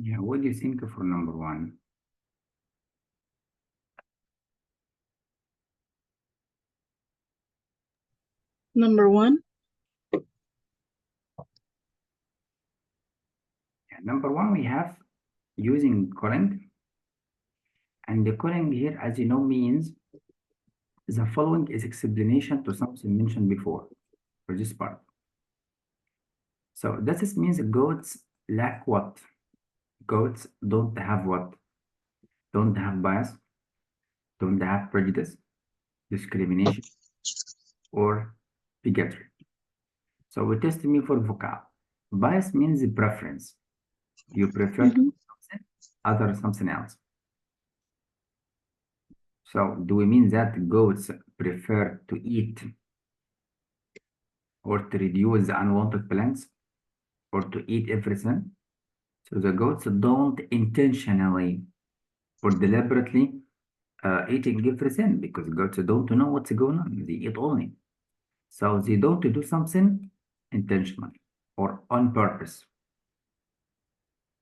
Yeah, what do you think for number one? Number one. Yeah, number one, we have using calling. And the calling here, as you know, means the following is explanation to something mentioned before for this part. So that is means goats lack what? Goats don't have what? Don't have bias, don't have prejudice, discrimination, or bigotry. So we test me for vocab. Bias means preference. You prefer Mhm. something other something else. So do we mean that goats prefer to eat or to reduce the unwanted plants or to eat everything? So the goats don't intentionally or deliberately eating everything because goats don't know what's going on. They eat only. So they don't do something intentionally or on purpose.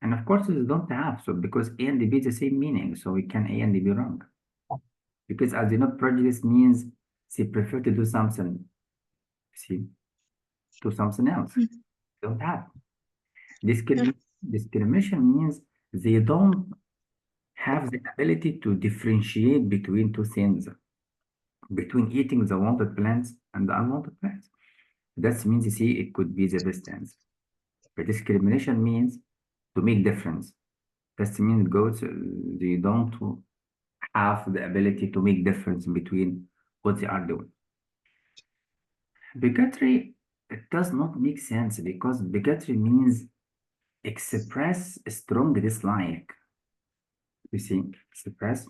And of course, they don't have. So because A and B is the same meaning, so we can A and B wrong. Because as you know, prejudice means they prefer to do something, see, to something else. Mhm. Don't have. Yeah. Discrimination means they don't have the ability to differentiate between two things, between eating the wanted plants and the unwanted plants. That means, you see, it could be the best answer. But discrimination means to make difference. That means goats, they don't have the ability to make difference between what they are doing. Bigotry, it does not make sense because bigotry means express a strong dislike. You see, express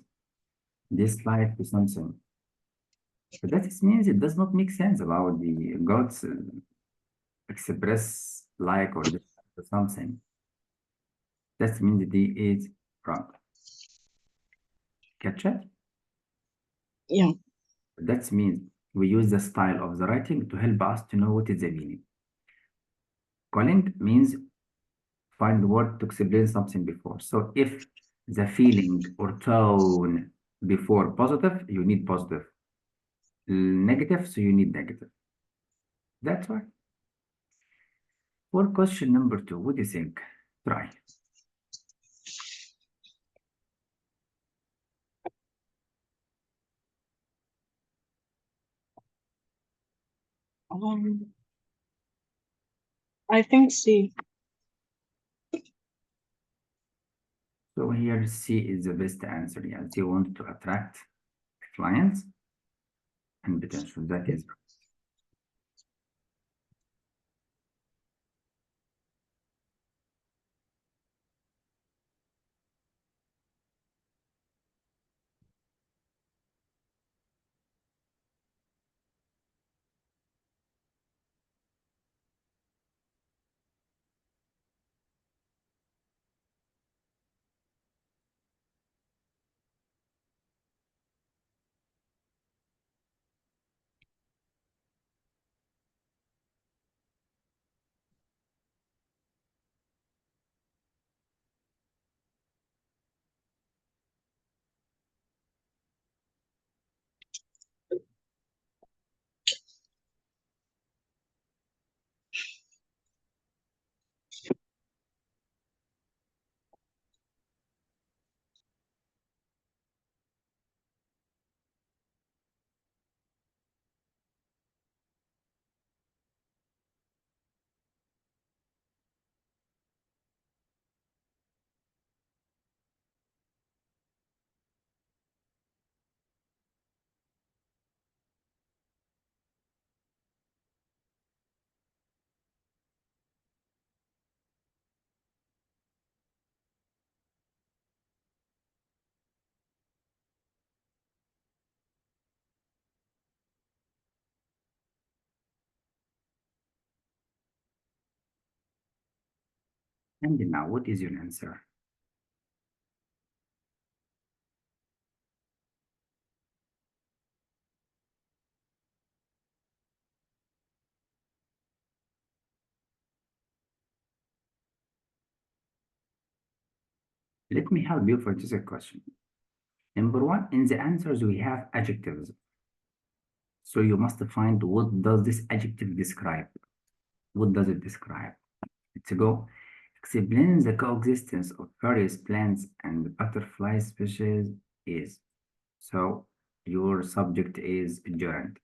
dislike to something. But that means it does not make sense about the gods express like or dislike to something. That means the is wrong. Catch it? Yeah. That means we use the style of the writing to help us to know what is the meaning. Calling means find word to explain something before. So if the feeling or tone before positive, you need positive. Negative, so you need negative. That's right. For question number two, what do you think? Try. Um, I think C. So here C is the best answer. Yeah, they want to attract clients and potential. That is. And now, what is your answer? Let me help you for this question. Number one, in the answers we have adjectives. So you must find what does this adjective describe? What does it describe? Let's go. Explain the coexistence of various plants and butterfly species is. So your subject is gerund.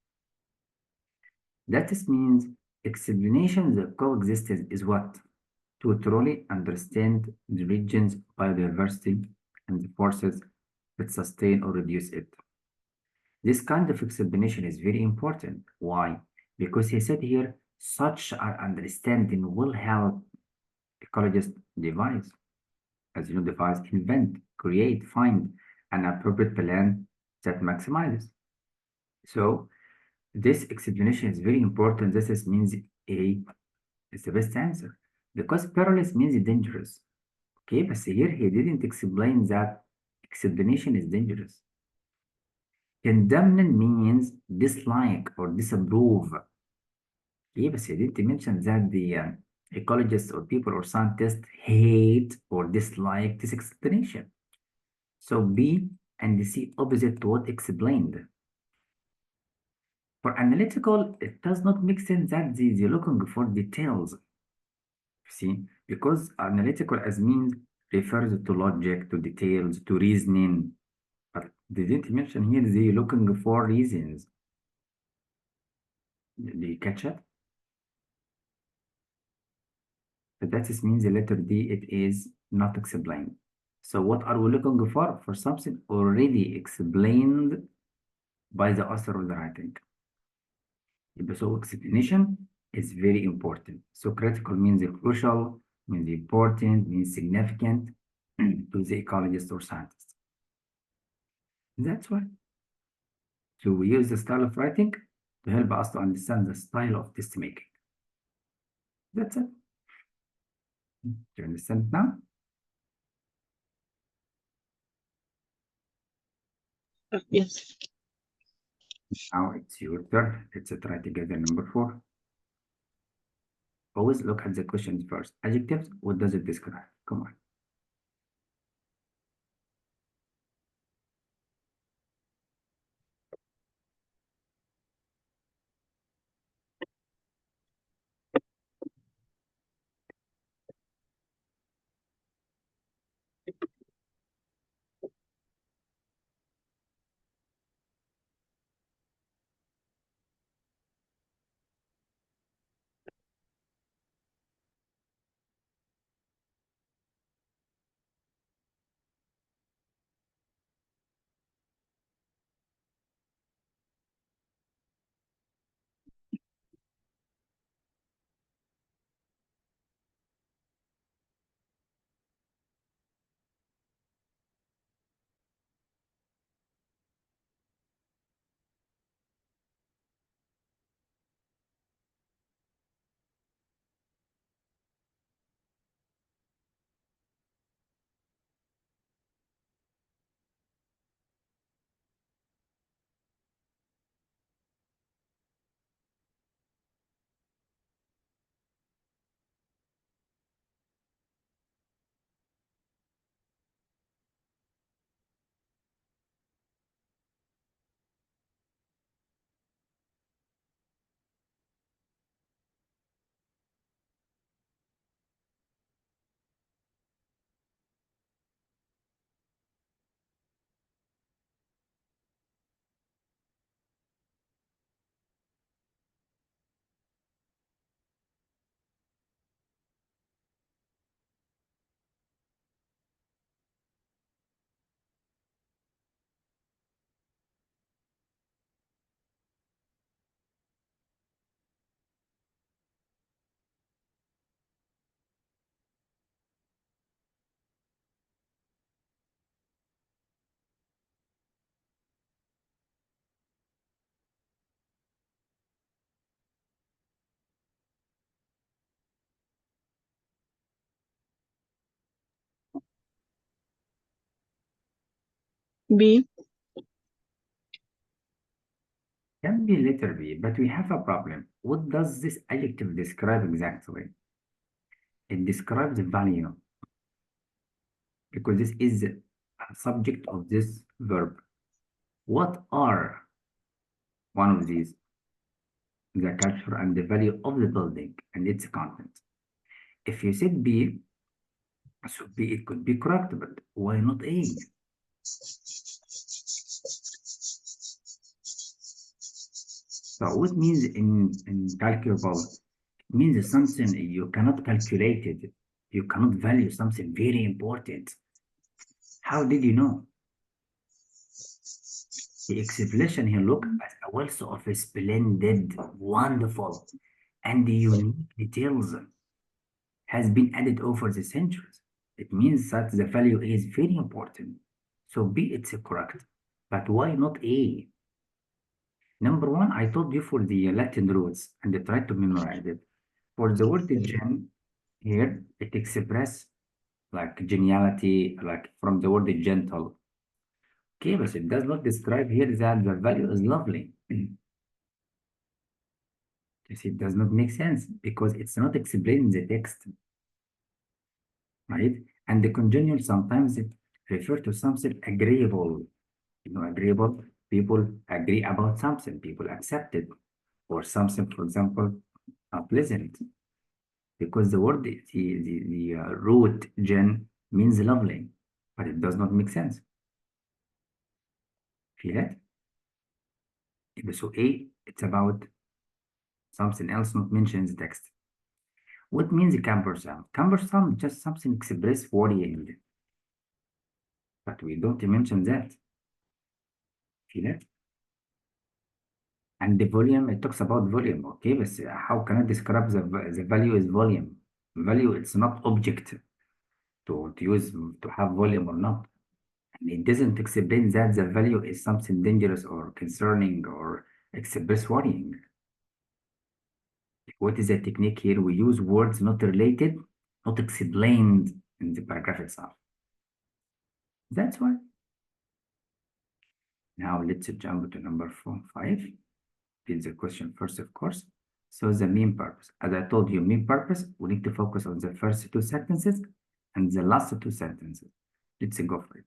That means explanation the coexistence is what? To truly understand the region's biodiversity and the forces that sustain or reduce it. This kind of explanation is very important. Why? Because he said here, such our understanding will help ecologists devise, as you know, devise, invent, create, find an appropriate plan that maximizes. So this explanation is very important. This means A is the best answer because perilous means dangerous. Okay, but here he didn't explain that explanation is dangerous. Condemn means dislike or disapprove. Okay, but he didn't mention that the ecologists or people or scientists hate or dislike this explanation. So B and C opposite to what explained. For analytical, it does not make sense that they're looking for details. See, because analytical as means refers to logic, to details, to reasoning. But they didn't mention here they're looking for reasons. Do you catch it? So that means the letter D, it is not explained. So what are we looking for? For something already explained by the author of the writing. So explanation is very important. So critical means crucial, means important, means significant to the ecologist or scientist. That's why. So we use the style of writing to help us to understand the style of test making. That's it. Do you understand now? Yes. Now it's your turn. Let's try together number 4. Always look at the questions first. Adjectives, what does it describe? Come on. B. Can be letter B, but we have a problem. What does this adjective describe exactly? It describes value. because this is a subject of this verb. What are one of these? The culture and the value of the building and its content. If you said B, so B, it could be correct, but why not A? So what means in calculable? It means something you cannot calculate it. You cannot value something very important. How did you know? The explanation here look as a wealth of splendid, wonderful, and unique details has been added over the centuries. It means that the value is very important. So B, it's correct. But why not A? Number one, I told you for the Latin roots and I tried to memorize it. For the word gen here, it expresses like geniality, like from the word gentle. Okay, but it does not describe here that the value is lovely. You see, it does not make sense because it's not explained in the text, right? And the congenial sometimes it refer to something agreeable. You know, agreeable, people agree about something, people accept it, or something, for example, pleasant. Because the word, the root gen means lovely, but it does not make sense. Feel it? So A, it's about something else not mentioned in the text. What means cumbersome? Cumbersome, just something express worrying. But we don't mention that. Feel it? And the volume, it talks about volume, okay? But how can I describe the value is volume? Value, it's not object to use to have volume or not. And it doesn't explain that the value is something dangerous or concerning or express worrying. What is the technique here? We use words not related, not explained in the paragraph itself. That's why. Now let's jump to number 5. Is the question first, of course. So the main purpose. As I told you, main purpose, we need to focus on the first 2 sentences and the last 2 sentences. Let's go for it.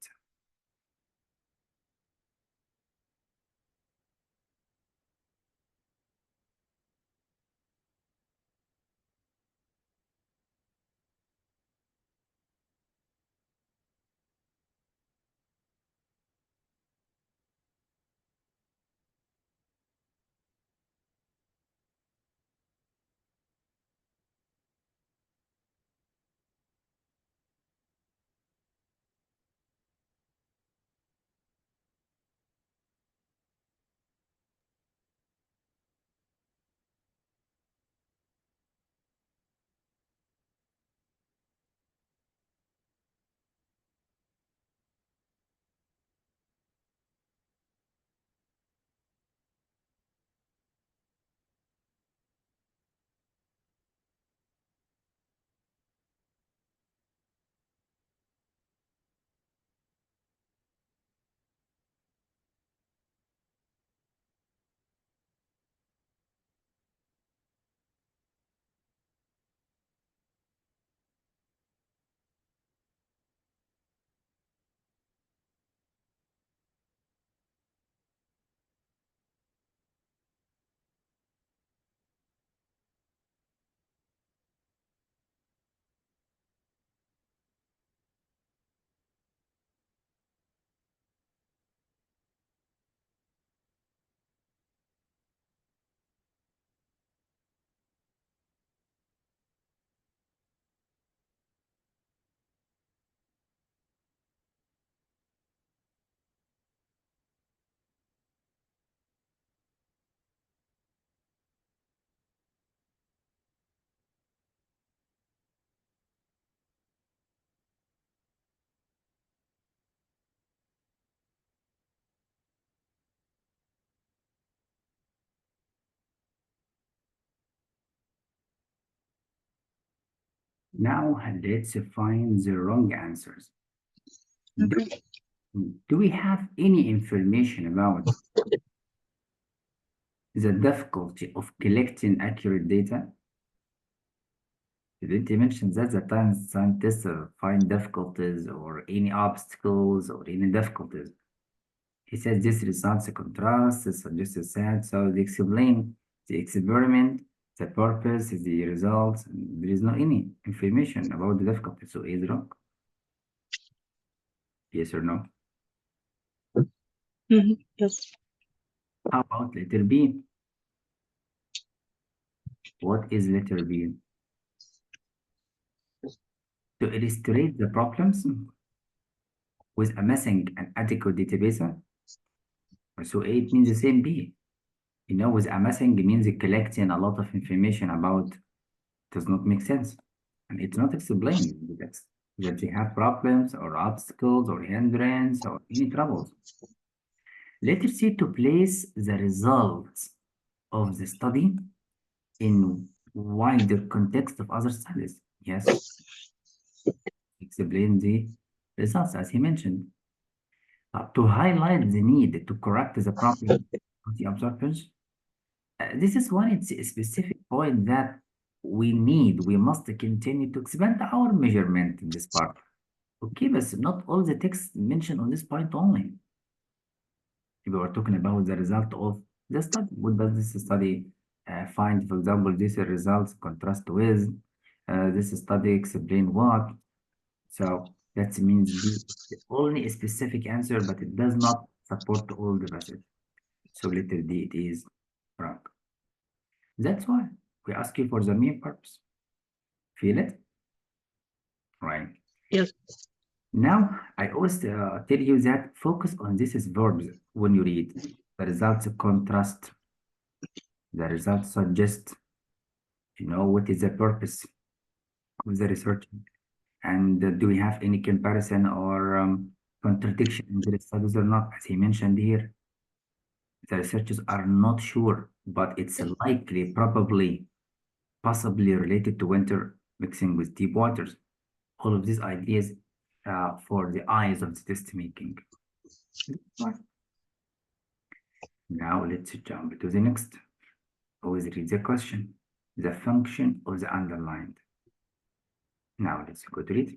Now let's find the wrong answers. Okay. Do we have any information about the difficulty of collecting accurate data? Didn't he mention that the time scientists find difficulties or any obstacles or any difficulties? He says this results a contrast, suggests that, so they explain the experiment, the purpose, the results, and there is no any information about the difficulty, so is wrong. Yes or no? Yes. How about letter B? What is letter B? To illustrate the problems with amassing an adequate database. So A it means the same B. You know, with amassing means collecting a lot of information about does not make sense. And it's not explained in the text that they have problems or obstacles or hindrance or any troubles. Letter C, to place the results of the study in wider context of other studies. Yes, explain the results as he mentioned. To highlight the need to correct the problem of the observers. This is one it's a specific point that we must continue to expand our measurement in this part. Okay, but not all the text mentioned on this point only. If we are talking about the result of the study, what does this study find? For example, these results contrast with this study explain what. So that means B is only a specific answer, but it does not support all the passage. So letter D, it is wrong. That's why we ask you for the main purpose. Feel it? Right. Yes. Now, I always tell you that focus on this is verbs when you read. The results contrast. The results suggest. You know, what is the purpose of the research? And do we have any comparison or contradiction in the studies or not? As he mentioned here, the researchers are not sure, but it's likely, probably, possibly related to winter mixing with deep waters. All of these ideas for the eyes of the test making. Now let's jump to the next. Always read the question, the function of the underlined. Now let's go to it.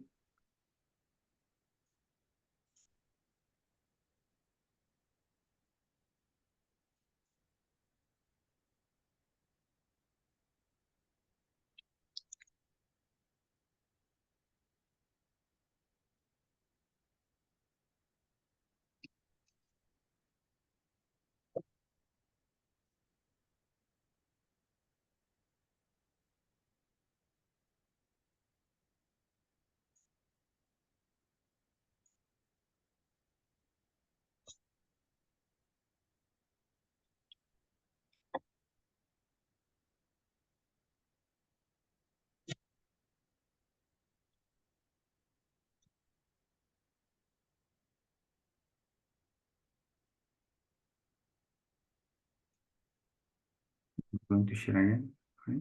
I'm going to share again. Okay.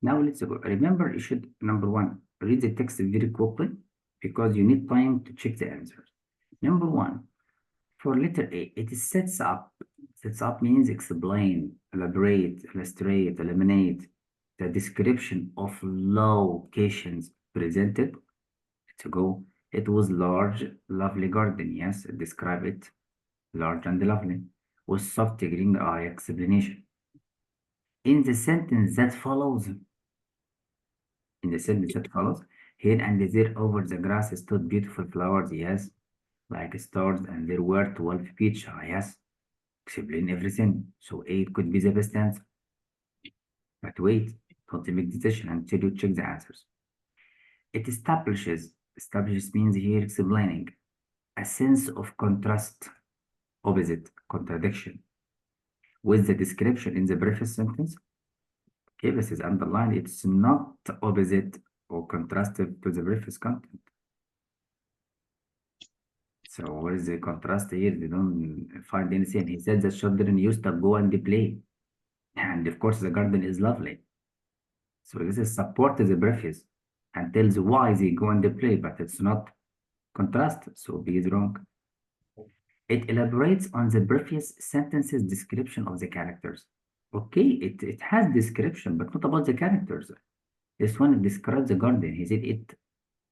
Now let's go. Remember, you should, number one, read the text very quickly because you need time to check the answers. Number one, for letter A, it is sets up. Sets up means explain, elaborate, illustrate, eliminate the description of locations presented. Let's go. It was large, lovely garden. Yes, describe it. Large and lovely. With soft green eye explanation. In the sentence that follows, here and there over the grass stood beautiful flowers, yes, like stars, and there were 12 peach, yes. Explain everything. So A could be the best answer. But wait, don't make decision until you check the answers. It establishes means here explaining a sense of contrast, opposite, contradiction with the description in the previous sentence. Okay, this is underlined. It's not opposite or contrastive to the previous content. It's So what is the contrast here? They don't find anything. He said that children used to go and play. And of course, the garden is lovely. So this is support the preface and tells why they go and play, but it's not contrast. So B is wrong. It elaborates on the previous sentence's description of the characters. Okay, it has description, but not about the characters. This one describes the garden. He said it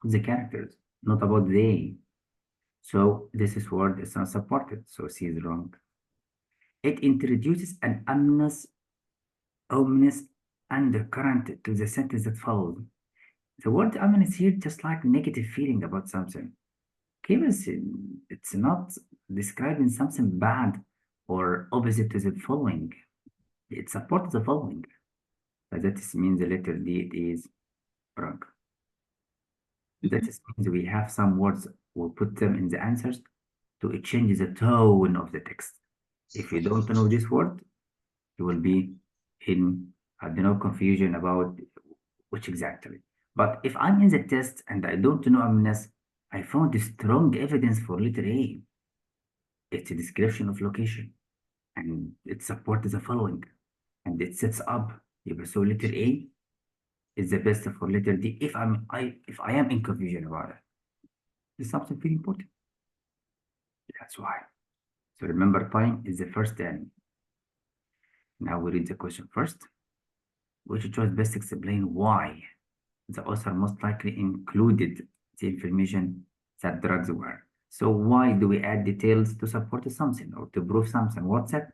the characters, not about they. So this is word is not supported. So C is wrong. It introduces an ominous undercurrent to the sentence that follows. The word ominous here just like negative feeling about something. Okay, but it's not describing something bad or opposite to the following. It supports the following. But that means the letter D is wrong. That means we have some words, we'll put them in the answers to change the tone of the text. If you don't know this word, you will be in, I don't know, confusion about which exactly. But if I'm in the test and I don't know ominous, I found strong evidence for letter A. It's a description of location and it supports the following and it sets up. So letter A is the best for letter D if I am in confusion about it. It's something very important. That's why. So remember, time is the first enemy. Now we read the question first. Which choice best explain why the author most likely included the information that drugs were? So why do we add details to support something or to prove something? What's that?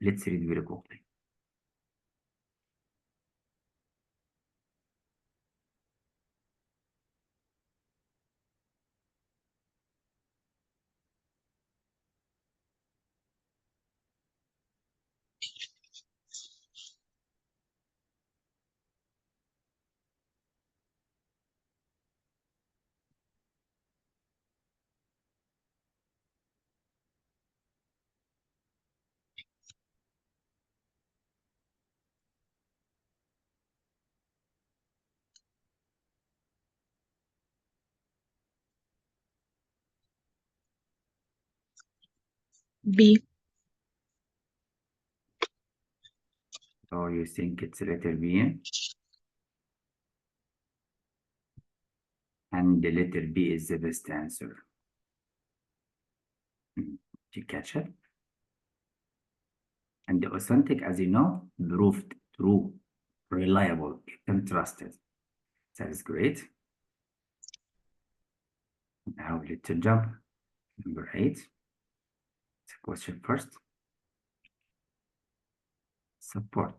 Let's read very quickly. B. So you think it's letter B? And the letter B is the best answer. Did you catch it? And the authentic, as you know, proved true, reliable, you can trust it. That is great. Now let's jump. Number 8. The question first. Support.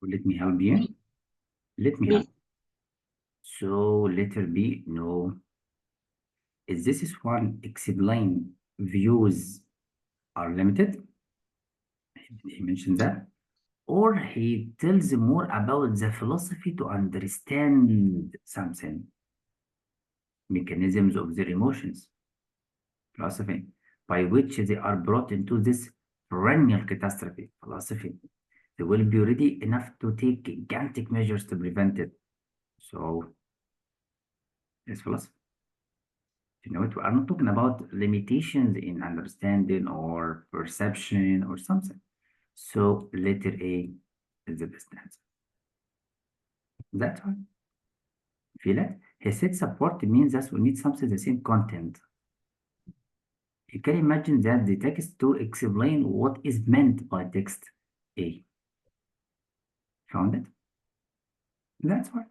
Let me help you. Let me B. help. So letter B, no. Is this is one explain views are limited? He mentioned that. Or he tells more about the philosophy to understand something, mechanisms of their emotions, philosophy, by which they are brought into this perennial catastrophe, philosophy. They will be ready enough to take gigantic measures to prevent it. So, it's philosophy. You know, we are not talking about limitations in understanding or perception or something. So, letter A is the best answer. That's all. Feel it? He said support means that we need something the same content. You can imagine that the text to explain what is meant by text A. Found it? That's why.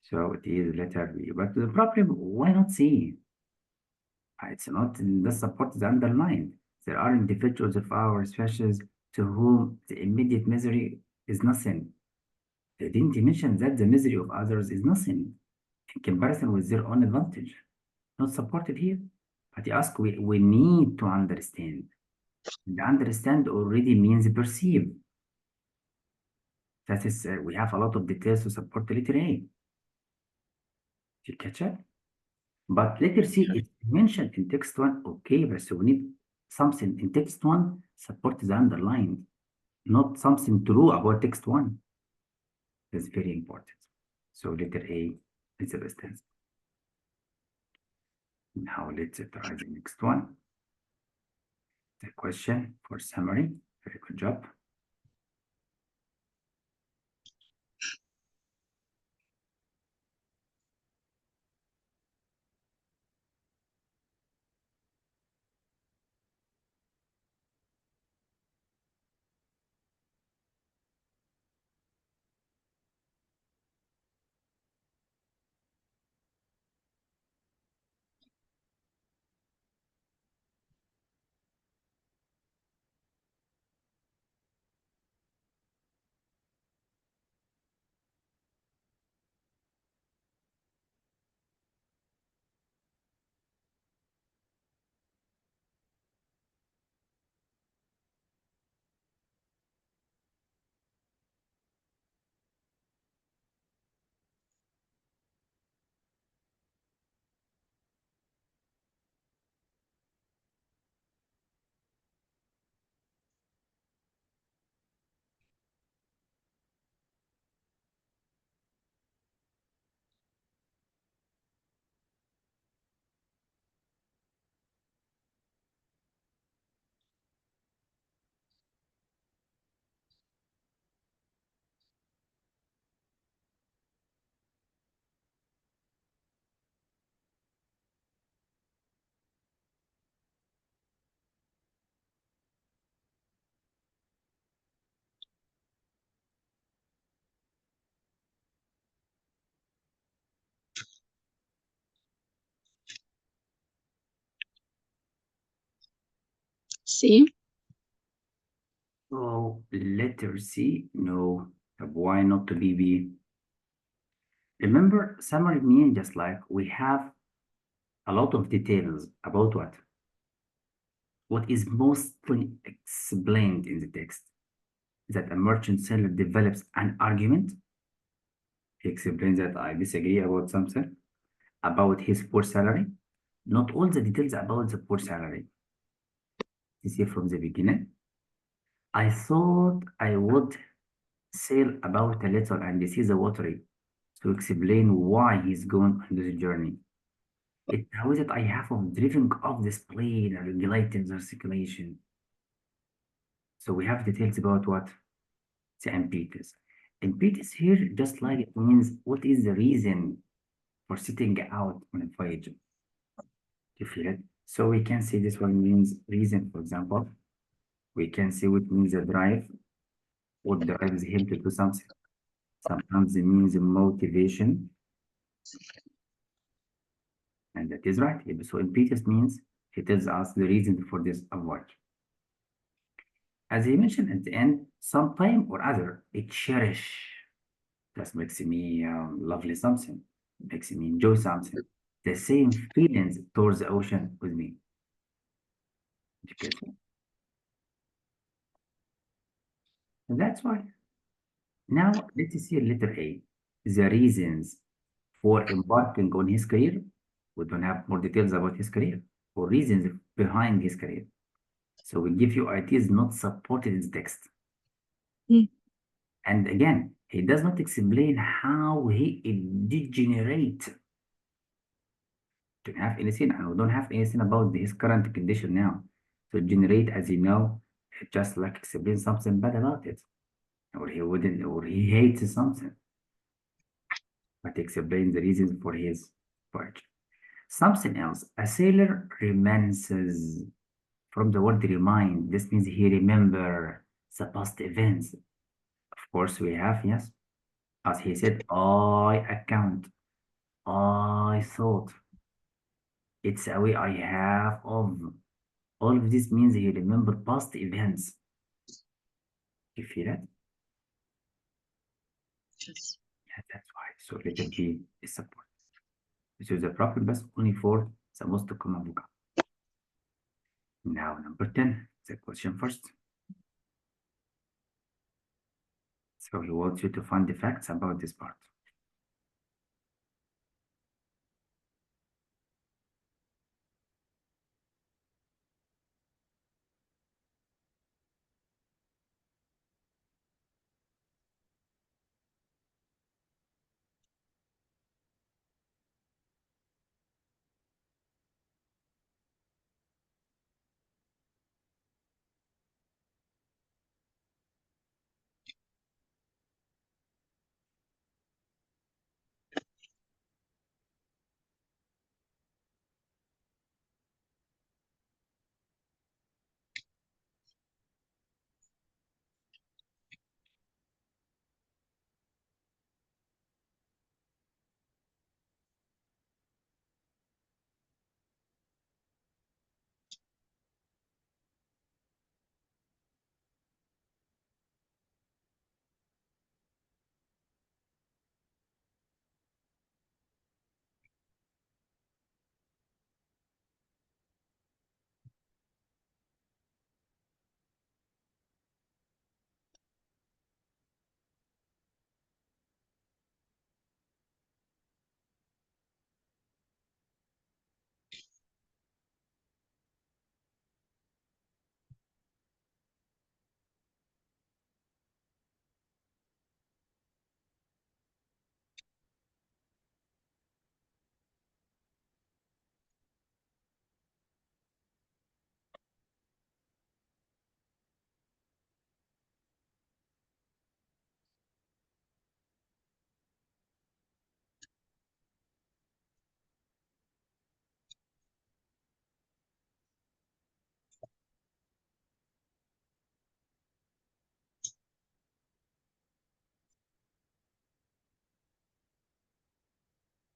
So it is letter B. But the problem, why not C? It's not the support is underlined. There are individuals of our species to whom the immediate misery is nothing. They didn't mention that the misery of others is nothing in comparison with their own advantage. Not supported here. But you ask, we need to understand. The understand already means perceive. That is, we have a lot of details to support the letter A. Did you catch it? But letter C is mentioned in text one, okay, but so we need something in text one support the underlined, not something true about text one. That's very important. So letter A is the best answer. Now let's try the next one. The question for summary. Very good job. C. So letter C, no. Why not to be B? Remember, summary means just like we have a lot of details about what? What is mostly explained in the text. That a merchant seller develops an argument. He explains that I disagree about something, about his poor salary. Not all the details about the poor salary. You see from the beginning. I thought I would sail about a little and see the watery to explain why he's going on this journey. It how is it I have of driving off this plane and regulating the circulation. So we have details about what? The impetus. Impetus here, just like it means what is the reason for sitting out on a voyage. You feel it? So we can say this one means reason, for example. We can say what means the drive, what drives him to do something. Sometimes it means motivation. And that is right. So impetus means he tells us the reason for this avoid. as he mentioned at the end, sometime or other, it cherish. That makes me lovely something, makes me enjoy something. The same feelings towards the ocean with me. Education. That's why. Now let's see letter A. The reasons for embarking on his career. We don't have more details about his career or reasons behind his career. So we give you ideas not supported in the text. Mm. And again, he does not explain how he degenerate to have anything, and we don't have anything about his current condition now. So generate, as you know, just like explain something bad about it, or he wouldn't, or he hates something, but explain the reasons for his voyage. Something else, a sailor remances from the word remind. This means he remember the past events. Of course, we have, yes, as he said, I account, I thought. It's a way I have of. All of this means he remember past events. You feel it? Yes. Yeah, that's why. So letter B is support. This is the proper best only for the most common vocab. Now number 10, the question first. So he wants you to find the facts about this part.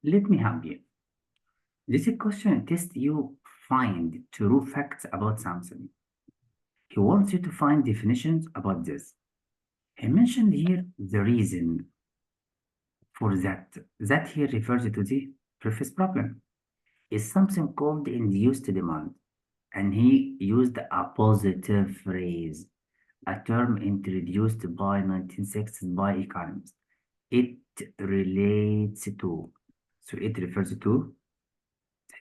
Let me help you. This question tests you find true facts about something. He wants you to find definitions about this. He mentioned here the reason for that. That here refers to the previous problem. Is something called induced demand, and he used a positive phrase, a term introduced by 1960s by economists. It relates to, so it refers to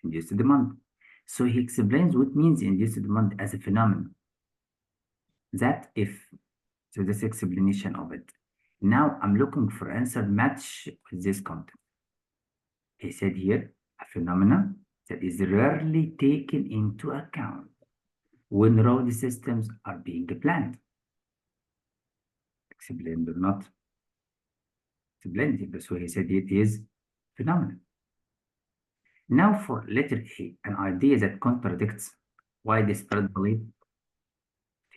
induced demand. So he explains what means induced demand as a phenomenon. That if, so this explanation of it. Now I'm looking for answer match with this content. He said here, a phenomenon that is rarely taken into account when road systems are being planned. Explained or not explained it, so he said it is phenomenon. Now for letter A, an idea that contradicts widespread belief.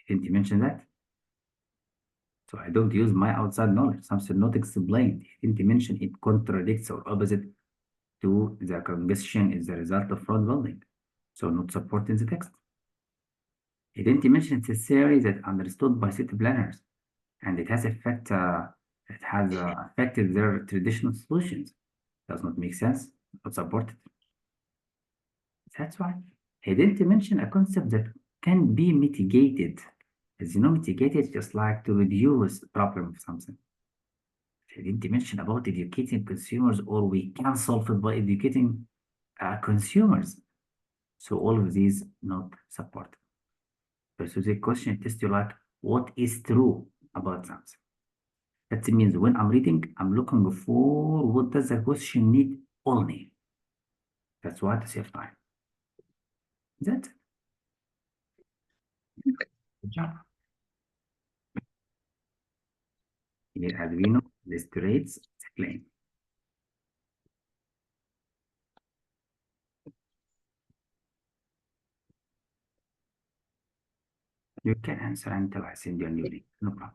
Didn't you mention that? So I don't use my outside knowledge, something not explained. He didn't mention it contradicts or opposite to the congestion is the result of road building. So not supporting the text. He didn't mention it's a theory that understood by city planners, and it has affected their traditional solutions. Does not make sense, not supported. That's why he didn't mention a concept that can be mitigated. As you know, mitigated just like to reduce the problem of something. He didn't mention about educating consumers, or we can solve it by educating consumers. So all of these not supported. So the question test you like what is true about something. That means when I'm reading, I'm looking for what does the question need only. That's why to save time. That's it. Good job. Here Arduino illustrates the claim. You can answer until I send you a new link. No problem.